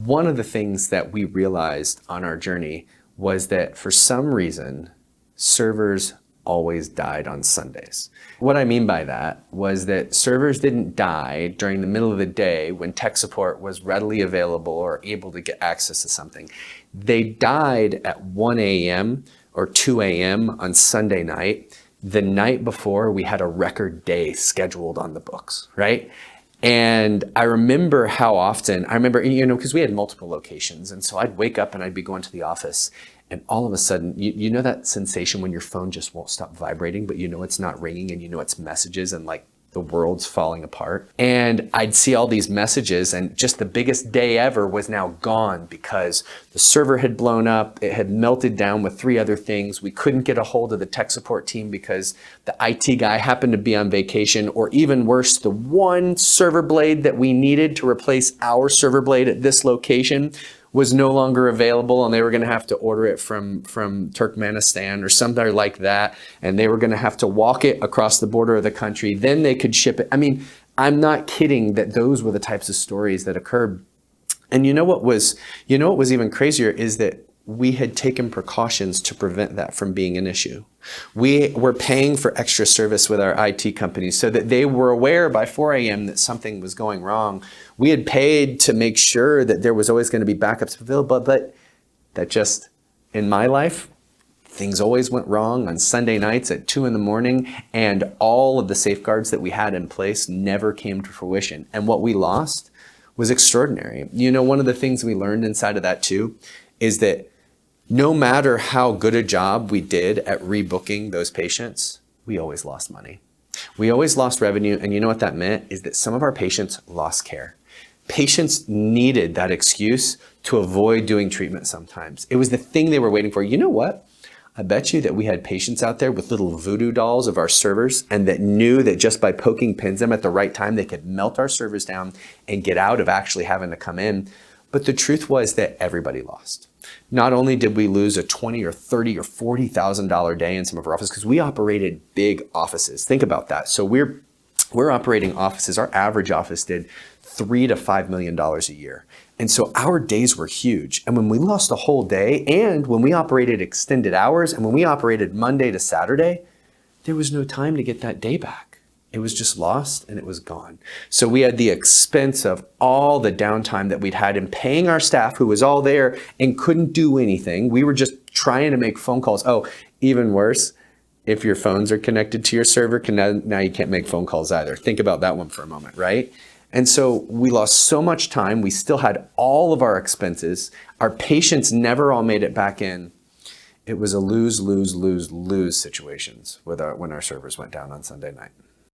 One of the things that we realized on our journey was that for some reason, servers always died on Sundays. What I mean by that was that servers didn't die during the middle of the day when tech support was readily available or able to get access to something. They died at 1 a.m. or 2 a.m. on Sunday night, the night before we had a record day scheduled on the books, right? And I remember how often, because we had multiple locations. And so I'd wake up and I'd be going to the office and all of a sudden, you know that sensation when your phone just won't stop vibrating, but you know it's not ringing and you know it's messages and like the world's falling apart. And I'd see all these messages and just the biggest day ever was now gone because the server had blown up. It had melted down with 3 other things. We couldn't get a hold of the tech support team because the IT guy happened to be on vacation, or even worse, the one server blade that we needed to replace our server blade at this location was no longer available, and they were going to have to order it from Turkmenistan or somewhere like that, and they were going to have to walk it across the border of the country. Then they could ship it. I mean, I'm not kidding that those were the types of stories that occurred. And you know what was even crazier is that we had taken precautions to prevent that from being an issue. We were paying for extra service with our IT companies so that they were aware by 4 a.m. that something was going wrong. We had paid to make sure that there was always going to be backups available, but that just, in my life, things always went wrong on Sunday nights at 2 in the morning, and all of the safeguards that we had in place never came to fruition. And what we lost was extraordinary. You know, one of the things we learned inside of that too is that no matter how good a job we did at rebooking those patients, we always lost money. We always lost revenue, and you know what that meant is that some of our patients lost care. Patients needed that excuse to avoid doing treatment sometimes. It was the thing they were waiting for. You know what? I bet you that we had patients out there with little voodoo dolls of our servers and that knew that just by poking pins in them at the right time, they could melt our servers down and get out of actually having to come in. But the truth was that everybody lost. Not only did we lose a $20 or $30 or $40,000 day in some of our offices, because we operated big offices. Think about that. So we're operating offices. Our average office did $3 to $5 million a year. And so our days were huge. And when we lost a whole day, and when we operated extended hours, and when we operated Monday to Saturday, there was no time to get that day back. It was just lost and it was gone. So we had the expense of all the downtime that we'd had in paying our staff who was all there and couldn't do anything. We were just trying to make phone calls. Oh, even worse, if your phones are connected to your server, now you can't make phone calls either. Think about that one for a moment, right? And so we lost so much time. We still had all of our expenses. Our patients never all made it back in. It was a lose, lose, lose, lose situations when our servers went down on Sunday night.